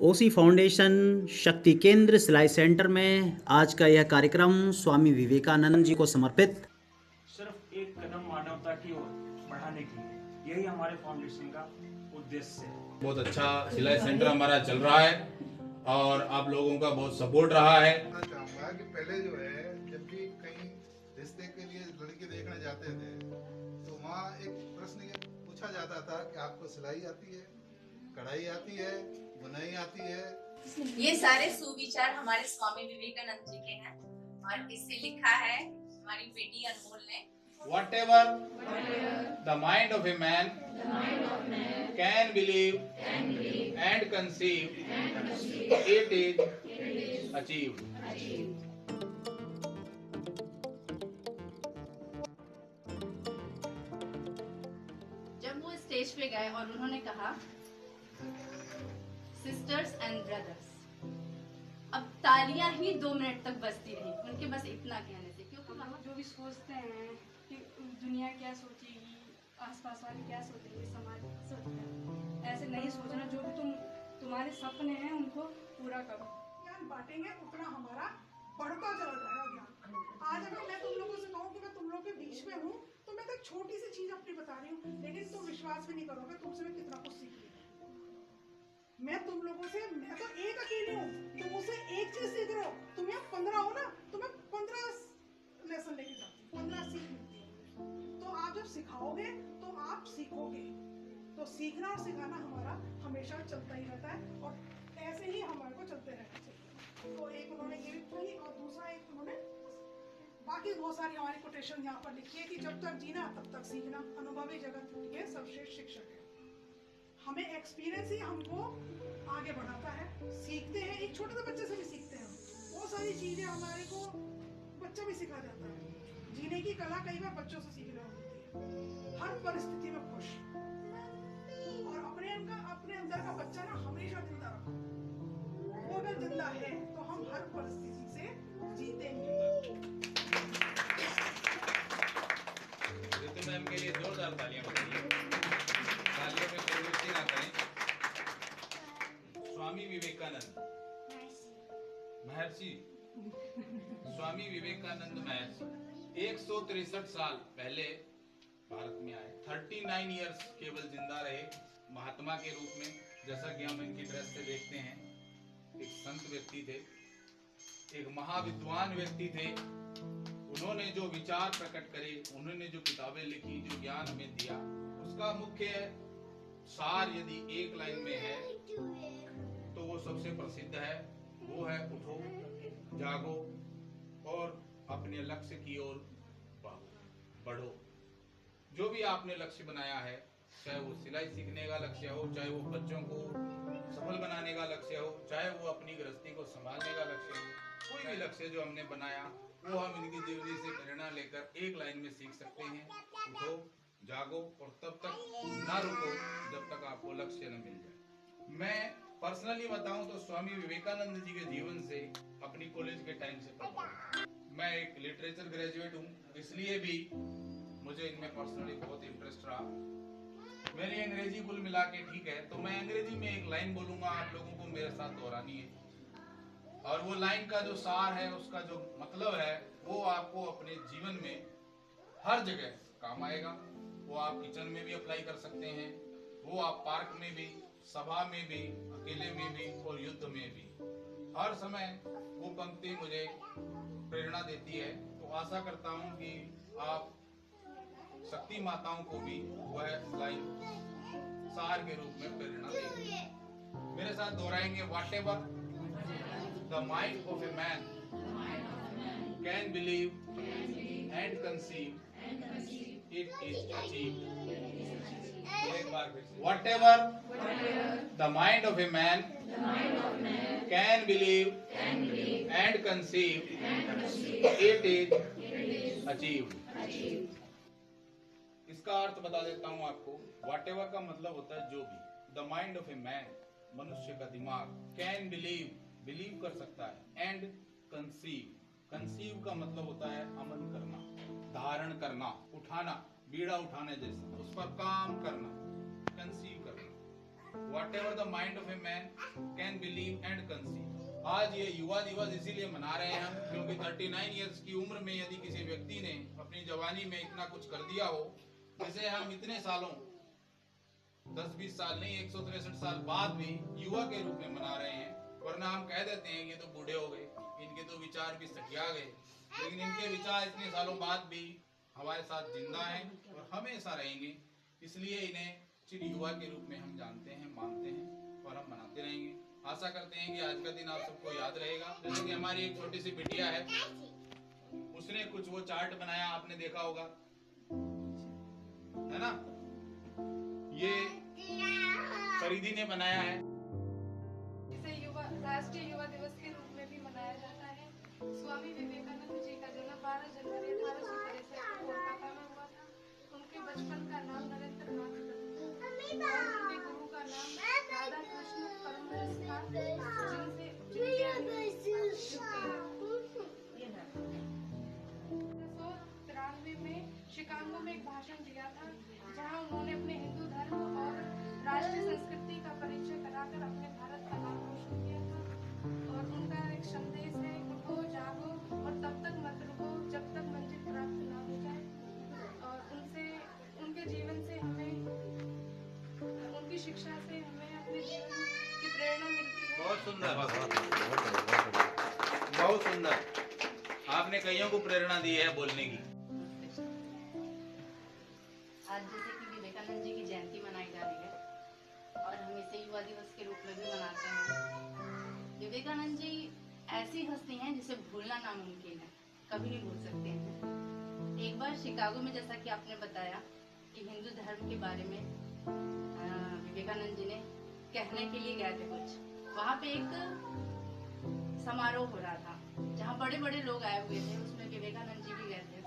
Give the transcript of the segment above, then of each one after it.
ओसी foundation शक्ति केंद्र सिलाई सेंटर में आज का यह कार्यक्रम स्वामी विवेकानंद जी को समर्पित। सिर्फ एक कदम मानवता की ओर बढ़ाने की, यही हमारे फाउंडेशन का उद्देश्य है। बहुत अच्छा सिलाई सेंटर हमारा चल रहा है और आप लोगों का बहुत सपोर्ट रहा है। चाहूंगा कि पहले जो है जब भी कहीं रिश्ते के लिए लड़की देखने जाते थे तो वहाँ एक प्रश्न ये पूछा जाता था कि आपको सिलाई आती है, कढ़ाई आती है, बुनाई आती है। ये सारे सुविचार हमारे स्वामी विवेकानंद जी के हैं और इसे लिखा है हमारी बेटी अनमोल ने। Whatever the mind of a man can believe and conceive, it is achieved. जब वो स्टेज पे गए और उन्होंने कहा सिस्टर्स एंड ब्रदर्स, अब तालियां ही 2 मिनट तक बजती रही उनके बस इतना कहने से, क्योंकि हम जो भी सोचते हैं कि दुनिया क्या सोचेगी, आसपास वाले क्या सोचेंगे, समाज सोचेगा, ऐसे नहीं सोचना। जो भी तुम्हारे सपने हैं उनको पूरा करो। ज्ञान बांटेंगे उतना हमारा बढ़ता चला जाएगा ज्ञान। आज अगर मैं तुम लोगों से कहूँ कि मैं तुम लोगों के बीच में हूँ तो मैं तो एक छोटी सी चीज अपनी बता रही हूँ, लेकिन तुम विश्वास भी नहीं करोगे तुमसे मैं कितना कुछ सीख रही हूँ। मैं तुम लोगों से, मैं तो एक अकेली हूँ, तुम मुझसे एक चीज सीख रहे हो। तुम यहाँ 15 हो ना, तुम्हें 15 लेसन लेके जाती हूँ, 15 सीख मिलती है। तो आप जब सिखाओगे तो आप सीखोगे। तो सीखना और सिखाना हमारा हमेशा चलता ही रहता है और ऐसे ही हमारे को चलते रहना चाहिए। तो एक उन्होंने ये भी कही और दूसरा एक उन्होंने बाकी बहुत सारी हमारी कोटेशन यहाँ पर लिखी है कि जब तक जीना तब तक सीखना, अनुभवी जगत के सर्वश्रेष्ठ शिक्षक है। हमें एक्सपीरियंस ही हमको आगे बढ़ाता है। सीखते हैं, एक छोटे से बच्चे से भी सीखते हैं। बहुत सारी चीजें हमारे को बच्चा भी सिखा जाता है। जीने की कला कई बार बच्चों से सीखने होती है। हर परिस्थिति में खुश और अपने अंदर का बच्चा ना हमेशा जिंदा रखो। वो अगर जिंदा है तो हम हर परिस्थिति से जीतेंगे। रितु मैम के लिए जोरदार तालियां बजाइए। तालियों में प्रवृत्ति ना करें। स्वामी विवेकानंद महर्षि स्वामी विवेकानंद महर्षि 163 साल पहले भारत में आए। 39 इयर्स केवल जिंदा रहे महात्मा के रूप में, जैसा कि हम इनकी ड्रेस से देखते हैं। एक संत व्यक्ति थे, एक महाविद्वान व्यक्ति थे। उन्होंने जो विचार प्रकट करे, उन्होंने जो किताबें लिखी, जो ज्ञान हमें दिया, उसका मुख्य सार यदि एक लाइन में है तो वो सबसे प्रसिद्ध है। वो है उठो, जागो और अपने लक्ष्य की ओर बढ़ो। जो भी आपने लक्ष्य बनाया है, चाहे वो सिलाई सीखने का लक्ष्य हो, चाहे वो बच्चों को सफल बनाने का लक्ष्य हो, चाहे वो अपनी गृहस्थी को संभालने का लक्ष्य हो, कोई भी लक्ष्य जो हमने बनाया वो हम इनकी जीवनी से प्रेरणा लेकर एक लाइन में सीख सकते हैं। उठो, जागो और तब तक ना रुको जब तक आपको लक्ष्य न मिल जाए। मैं पर्सनली बताऊं तो स्वामी विवेकानंद जी के जीवन से अपनी कॉलेज के टाइम से पढ़ा हूं। मैं एक लिटरेचर ग्रेजुएट हूं, इसलिए भी मुझे इनमें पर्सनली बहुत इंटरेस्ट रहा। मेरी अंग्रेजी कुल मिला के ठीक है, तो मैं अंग्रेजी में एक लाइन बोलूंगा, आप लोगों को मेरे साथ दोहरानी है और वो लाइन का जो सार है, उसका जो मतलब है, वो आपको अपने जीवन में हर जगह काम आएगा। वो आप किचन में भी अप्लाई कर सकते हैं, वो आप पार्क में भी, सभा में भी, अकेले में भी और युद्ध में भी। हर समय वो पंक्ति मुझे प्रेरणा देती है। तो आशा करता हूँ कि आप शक्ति माताओं को भी वह लाइन सार के रूप में प्रेरणा देंगे। मेरे साथ दोहराएंगे, whatever the mind of a man can believe and conceive, it is achieved. एक बार फिर से, whatever the mind of a man can believe and conceive, it is achieved. इसका अर्थ बता देता हूं आपको। व्हाटएवर का मतलब होता है जो भी। The mind of a man, मनुष्य का दिमाग, कैन बिलीव कर सकता है, एंड कंसीव का मतलब होता है अमन करना, धारण करना, उठाना, बीड़ा उठाने जैसा, उस पर काम करना, कंसीव करना। whatever the mind of a man can believe and conceive. आज ये युवा दिवस इसीलिए मना रहे हैं हम, क्योंकि 39 इयर्स की उम्र में यदि किसी व्यक्ति ने अपनी जवानी में इतना कुछ कर दिया हो, जिसे हम इतने सालों 10-20 साल नहीं 163 साल बाद भी युवा के रूप में मना रहे हैं, वरना हम कह देते हैं ये तो बूढ़े हो गए, इनके तो विचार भी सठिया गए, लेकिन इनके विचार इतने सालों बाद भी हमारे साथ जिंदा हैं और हमेशा रहेंगे। इसलिए इन्हें चिर युवा के रूप में हम जानते हैं, मानते हैं और हम मनाते रहेंगे। आशा करते हैं कि आज का दिन आप सबको याद रहेगा। जैसे कि हमारी एक छोटी सी बिटिया है, उसने कुछ वो चार्ट बनाया, आपने देखा होगा, है ना? ये फरीदी ने बनाया है। इसे राष्ट्रीय युवा दिवस के रूप में भी मनाया जाता है। स्वामी विवेकानंद जी का जन्म 12 जनवरी 1863 को कोलकाता में हुआ था। उनके बचपन का नाम नरेंद्रनाथ दत्त और उनके गुरु का नाम राधा कृष्ण परमहंस था, जिनसे 1993 में शिकागो में एक भाषण दिया था, जहां उन्होंने अपने हिंदू धर्म और राष्ट्रीय संस्कृति का परिचय कराकर अपने भारत का नाम रोशन किया था। और उनका एक संदेश है, उठो जागो और तब तक मत रुको जब तक मंजिल प्राप्त ना हो जाए। और उनके जीवन से हमें, उनकी शिक्षा से हमें अपने जीवन की प्रेरणा मिलती है। बहुत सुंदर, बहुत सुंदर। आपने कईयों को प्रेरणा दी है बोलने की। आज जैसे कि विवेकानंद जी की जयंती मनाई जा रही है और हम इसे युवा दिवस के रूप में भी मनाते हैं। विवेकानंद जी ऐसी हस्ती हैं जिसे भूलना नामुमकिन है, कभी नहीं भूल सकते हैं। एक बार शिकागो में, जैसा कि आपने बताया कि हिंदू धर्म के बारे में विवेकानंद जी ने कहने के लिए गए थे कुछ, वहाँ पे एक समारोह हो रहा था जहाँ बड़े बड़े लोग आए हुए थे, उसमें विवेकानंद जी भी गए थे।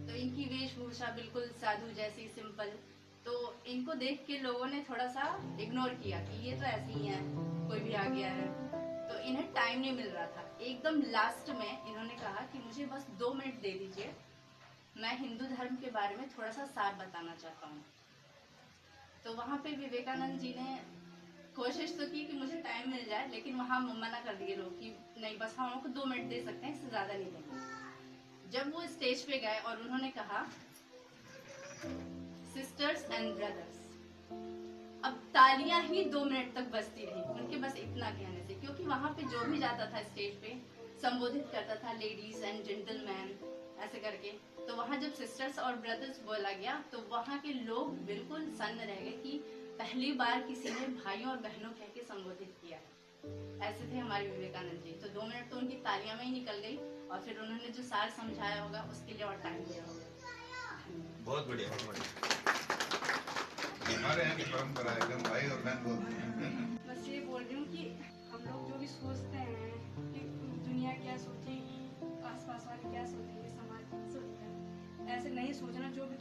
तो इनकी वेशभूषा बिल्कुल साधु जैसी, सिंपल, तो इनको देख के लोगों ने थोड़ा सा इग्नोर किया कि ये तो ऐसे ही है, कोई भी आ गया है। तो इन्हें टाइम नहीं मिल रहा था। एकदम लास्ट में इन्होंने कहा कि मुझे बस 2 मिनट दे दीजिए, मैं हिंदू धर्म के बारे में थोड़ा सा सार बताना चाहता हूँ। तो वहाँ पे विवेकानंद जी ने कोशिश तो की कि मुझे टाइम मिल जाए, लेकिन वहाँ मना कर दिए लोग कि नहीं, बस हम आपको 2 मिनट दे सकते हैं, इससे ज़्यादा नहीं देंगे। जब वो स्टेज पे गए और उन्होंने कहा, सिस्टर्स एंड ब्रदर्स, अब तालियां ही 2 मिनट तक बजती रही उनके बस इतना कहने से, क्योंकि वहाँ पे जो भी जाता था स्टेज पे संबोधित करता था लेडीज एंड जेंटलमैन ऐसे करके। तो वहाँ जब सिस्टर्स और ब्रदर्स बोला गया तो वहाँ के लोग बिल्कुल सन्न रह गए कि पहली बार किसी ने भाइयों और बहनों कह के संबोधित किया है। ऐसे थे हमारे विवेकानंद जी। तो 2 मिनट तो उनकी तालियां में ही निकल गई और फिर उन्होंने जो सार समझाया होगा उसके लिए और टाइम दिया होगा। बहुत बढ़िया, बहुत बढ़िया। हमारे यहाँ की परंपरा है कि हम भाई और बहन बोलते हैं। बस ये बोल रही हूँ कि हम लोग जो भी सोचते हैं कि दुनिया क्या सोचेगी, आसपास वाले क्या सोचेंगे, समाज क्या सोचेगा, ऐसे नहीं सोचना। जो भी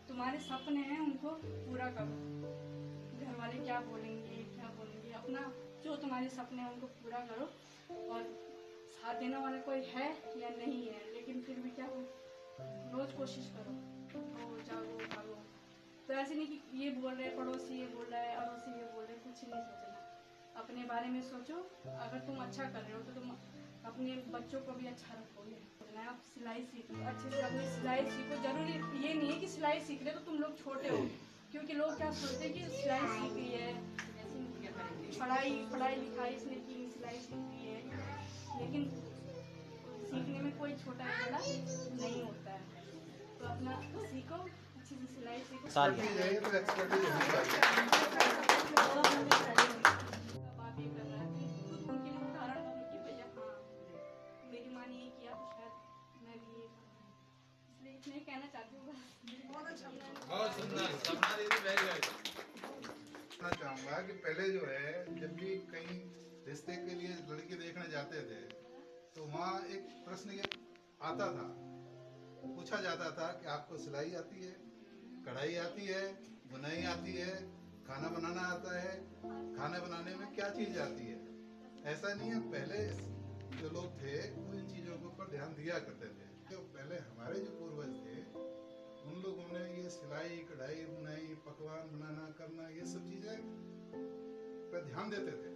तुम्हारे सपने हैं उनको पूरा करो। घर वाले क्या बोलेंगे, अपना जो तुम्हारे सपने हैं उनको पूरा करो। और साथ देने वाला कोई है या नहीं है, लेकिन फिर भी क्या हो, रोज कोशिश करो, जागो भागो। तो ऐसे नहीं कि ये बोल रहे, पड़ोसी ये बोल रहा है, अड़ोसी ये बोल रहे, कुछ नहीं सोचना। अपने बारे में सोचो। अगर तुम अच्छा कर रहे हो तो तुम अपने बच्चों को भी अच्छा रखोगे। आप सिलाई सीखो, अच्छे से अपनी सिलाई सीखो। जरूरी ये नहीं है कि सिलाई सीख रहे तो तुम लोग छोटे हो, क्योंकि लोग क्या सोचते हैं कि सिलाई सीख रही है, पढ़ाई लिखाई इसने की, सिलाई सीख रही है, लेकिन सीखने में कोई छोटा या बड़ा नहीं होता है। तो अपना सीखो, अच्छी से सिलाई सीखो। बात ये कर रहा है कि खुद उनके लिए उदाहरण बनो कि भैया हाँ, मेरी माँ ने ये किया तो शायद मैं भी ये करूँ। इसलिए इतना ही कहना चाहती हूँ बस। बहुत अच्छा बहुत सुंदर, सपना दीदी, वेरी गुड। कहना चाहूँगा कि पहले जो है, जब भी कहीं रिश्ते के लिए लड़की देखने जाते थे तो वहाँ एक प्रश्न ये आता था, पूछा जाता था कि आपको सिलाई आती है, कढ़ाई आती है, बुनाई आती है, खाना बनाना आता है, खाना बनाने में क्या चीज़ आती है। ऐसा नहीं है, पहले जो लोग थे वो इन चीज़ों के ऊपर ध्यान दिया करते थे। तो पहले हमारे जो पूर्वज थे उन लोगों ने ये सिलाई, कढ़ाई, बुनाई, पकवान बनाना, करना, ये सब चीज़ें पे ध्यान देते थे,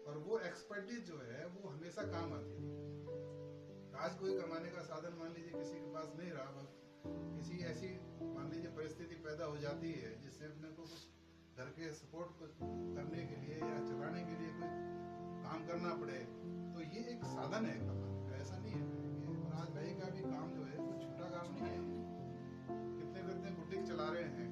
और वो एक्सपर्टीज जो है वो हमेशा काम आती थी। आज कोई कमाने का साधन मान लीजिए किसी के पास नहीं रहा, बस किसी ऐसी मान लीजिए परिस्थिति पैदा हो जाती है जिससे अपने को कुछ घर के सपोर्ट करने के लिए या चलाने के लिए कोई काम करना पड़े, तो ये एक साधन है कमाने का, ऐसा नहीं है। ये आज भाई का भी काम जो है कोई छोटा काम नहीं है। कितने बुटीक चला रहे हैं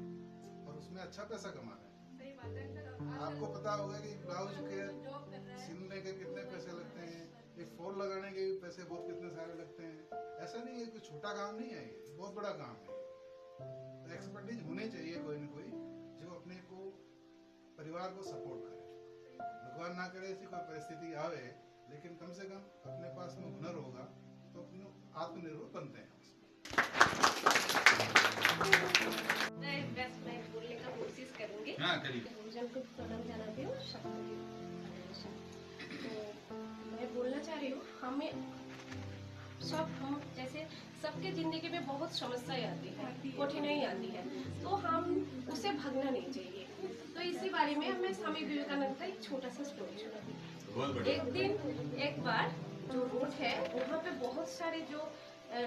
और उसमें अच्छा पैसा कमा रहे हैं। सही बात है अंकल। आपको पता होगा कि ब्लाउज के जॉब कर रहा है, सिलने के कितने पैसे लगते हैं, एक फॉल लगाने के भी पैसे बहुत कितने सारे लगते हैं। ऐसा नहीं है, कोई छोटा काम नहीं है, ये बहुत बड़ा काम है। तो एक्सपर्टीज होनी चाहिए कोई ना कोई जो अपने को परिवार को सपोर्ट करे। भगवान ना करे ऐसी कोई परिस्थिति आवे, लेकिन कम से कम अपने पास में हुनर होगा तो अपने आत्मनिर्भर बनते हैं। बेस्ट मैं बोलने का कोशिश करूंगी। हाँ करिए। भोजन को प्रणाम जानती हूँ शक्ति। तो मैं बोलना चाह रही हूँ, हम जैसे सबके जिंदगी में बहुत समस्याएं आती है, कठिनाई आती है, तो हम उसे भगना नहीं चाहिए। तो इसी बारे में मैं स्वामी विवेकानंद का एक छोटा सा स्टोरी सुनाती। एक बार जो रोड है वहाँ पे बहुत सारे जो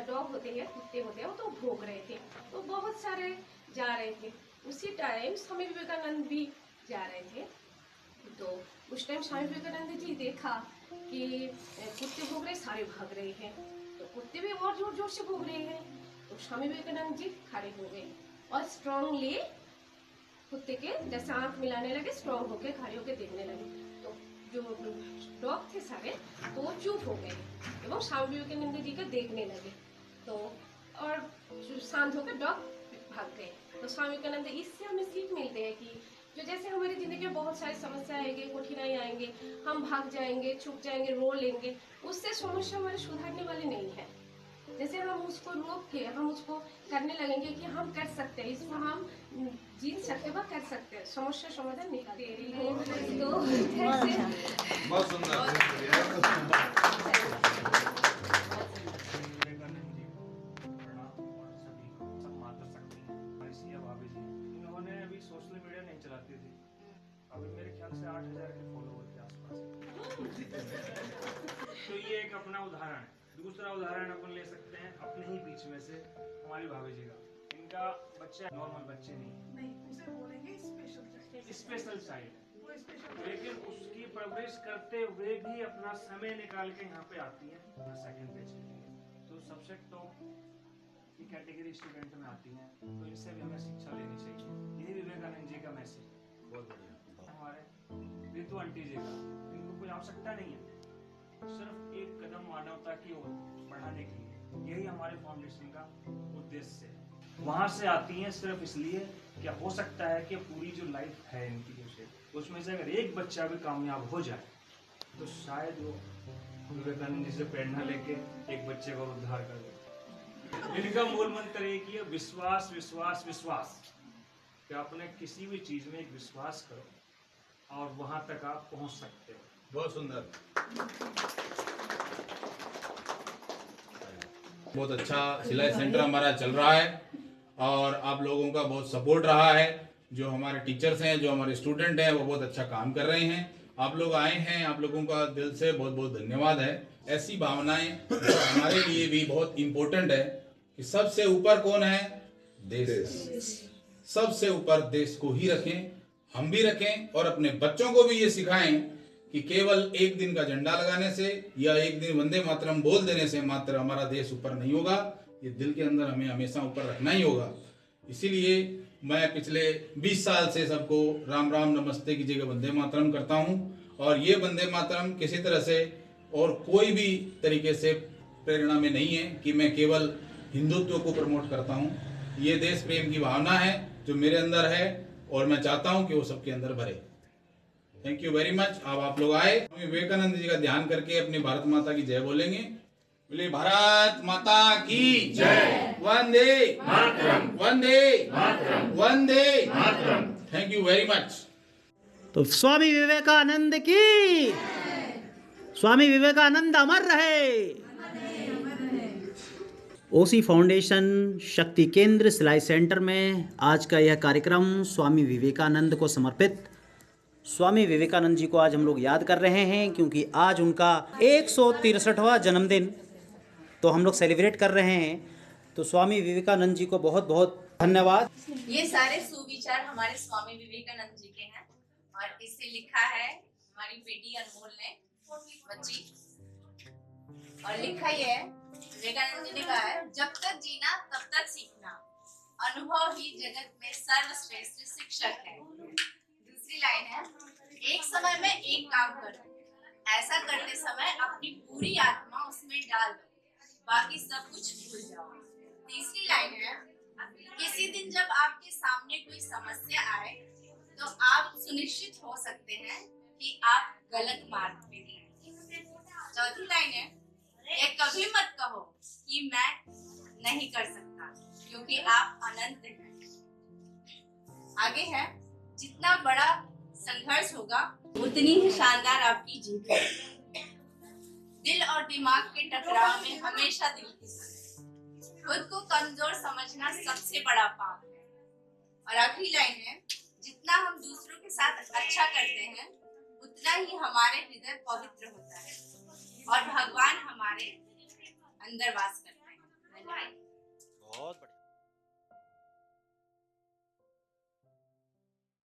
डॉग होते हैं, कुत्ते होते हैं, वो तो भौंक रहे थे, तो बहुत सारे जा रहे थे। उसी टाइम स्वामी विवेकानंद भी जा रहे थे। तो उस टाइम स्वामी विवेकानंद जी देखा कि कुत्ते भौंक रहे, सारे भाग रहे हैं, तो कुत्ते भी और जोर जोर से भौंक रहे हैं। तो स्वामी विवेकानंद जी खड़े हो गए और स्ट्रांगली कुत्ते के जैसे आंख मिलाने लगे, स्ट्रांग होके खड़े होके देखने लगे। तो जो डॉग थे सारे तो वो चुप हो गए एवं स्वामी विवेकानंद जी को देखने लगे। तो और शांत होकर डॉग भाग गए। तो स्वामी विवेकानंद इससे हमें सीख मिलते हैं कि जो जैसे हमारी जिंदगी में बहुत सारी समस्या आएंगे, कठिनाई आएंगे, हम भाग जाएंगे, छुप जाएंगे, रो लेंगे, उससे समस्या हमारे सुधारने वाली नहीं है। जैसे हम उसको रोक के हम उसको करने लगेंगे कि हम कर सकते हैं, इसको हम जीत सकते हैं, कर सकते हैं, समस्या समाधान निकाल रही है। तो बहुत सुंदर। सोशल मीडिया नहीं चलाती थी, अभी मेरे ख्याल से 8000 के फॉलोवर के आसपास। तो ये एक अपना उदाहरण है। दूसरा उदाहरण अपन ले सकते हैं अपने ही बीच में से हमारी भाभी जी का। इनका बच्चा नॉर्मल बच्चे नहीं, उसे बोलेंगे स्पेशल चाइल्ड, लेकिन उसकी परवरिश करते हुए भी अपना समय निकाल के यहाँ पे आती है सेकंड पेज के लिए। तो सबसे टॉप की कैटेगरी स्टूडेंट में आती हैं, तो इनसे भी हमें शिक्षा लेनी चाहिए। यही विवेकानंद जी का मैसेज। बहुत बढ़िया। हमारे रितु आंटी जी का, इनको कोई आवश्यकता नहीं है, सिर्फ एक कदम मानवता की ओर बढ़ाने के लिए, यही हमारे फाउंडेशन का उद्देश्य है। वहां से आती हैं सिर्फ इसलिए क्या हो सकता है कि पूरी जो लाइफ है इनकी उसमें से अगर एक बच्चा भी कामयाब हो जाए तो शायद वो विवेकानंद जी से प्रेरणा लेके एक बच्चे का उद्धार कर दे। इनका मूल मंत्र एक ही है, विश्वास विश्वास विश्वास। कि आपने किसी भी चीज में एक विश्वास करो और वहां तक आप पहुंच सकते हो। बहुत सुंदर। बहुत अच्छा सिलाई सेंटर हमारा चल रहा है और आप लोगों का बहुत सपोर्ट रहा है। जो हमारे टीचर्स हैं, जो हमारे स्टूडेंट हैं, वो बहुत अच्छा काम कर रहे हैं। आप लोग आए हैं, आप लोगों का दिल से बहुत बहुत धन्यवाद है। ऐसी भावनाएं हमारे लिए भी बहुत इम्पोर्टेंट है कि सबसे ऊपर कौन है? देश। सबसे ऊपर देश को ही रखें, हम भी रखें और अपने बच्चों को भी ये सिखाएं कि केवल एक दिन का झंडा लगाने से या एक दिन वंदे मातरम बोल देने से मात्र हमारा देश ऊपर नहीं होगा। ये दिल के अंदर हमें हमेशा ऊपर रखना ही होगा। इसीलिए मैं पिछले 20 साल से सबको राम राम नमस्ते की जगह वंदे मातरम करता हूँ और ये वंदे मातरम किसी तरह से और कोई भी तरीके से प्रेरणा में नहीं है कि मैं केवल हिंदुत्व को प्रमोट करता हूँ। ये देश प्रेम की भावना है जो मेरे अंदर है और मैं चाहता हूँ कि वो सबके अंदर भरे। Thank you very much. अब आप लोग आए, विवेकानंद जी का ध्यान करके अपनी भारत माता की जय बोलेंगे। बोले भारत माता की जय। वंदे मातरम, वंदे मातरम, वंदे मातरम। Thank you very much. तो स्वामी विवेकानंद की, स्वामी विवेकानंद अमर रहे। ओसी फाउंडेशन शक्ति केंद्र सिलाई सेंटर में आज का यह कार्यक्रम स्वामी विवेकानंद को समर्पित स्वामी विवेकानंद जी को आज हम लोग याद कर रहे हैं, क्योंकि आज उनका 163वां जन्मदिन तो हम लोग सेलिब्रेट कर रहे हैं। तो स्वामी विवेकानंद जी को बहुत बहुत धन्यवाद। ये सारे सुविचार हमारे स्वामी विवेकानंद जी के हैं और इसे लिखा है हमारी बेटी अनमोल ने, बच्ची। और लिखा ये है, विवेकानंद जी ने कहा है, जब तक जीना तब तक सीखना, अनुभव ही जगत में सर्वश्रेष्ठ शिक्षक है। दूसरी लाइन है, एक समय में एक काम करो, ऐसा करते समय अपनी पूरी आत्मा उसमें डाल दो, बाकी सब कुछ भूल जाओ। तीसरी लाइन है, किसी दिन जब आपके सामने कोई समस्या आए तो आप सुनिश्चित हो सकते हैं कि आप गलत मार्ग पे हैं। चौथी लाइन है, ये कभी मत कहो कि मैं नहीं कर सकता, क्योंकि आप अनंत हैं। आगे है, जितना बड़ा संघर्ष होगा उतनी ही शानदार आपकी जीत है। दिल और दिमाग के टकराव में हमेशा दिल की सुने, खुद को कमजोर समझना सबसे बड़ा पाप है। और आखिरी लाइन है, जितना हम दूसरों के साथ अच्छा करते हैं उतना ही हमारे हृदय पवित्र होता है और भगवान हमारे अंदर वास करते हैं।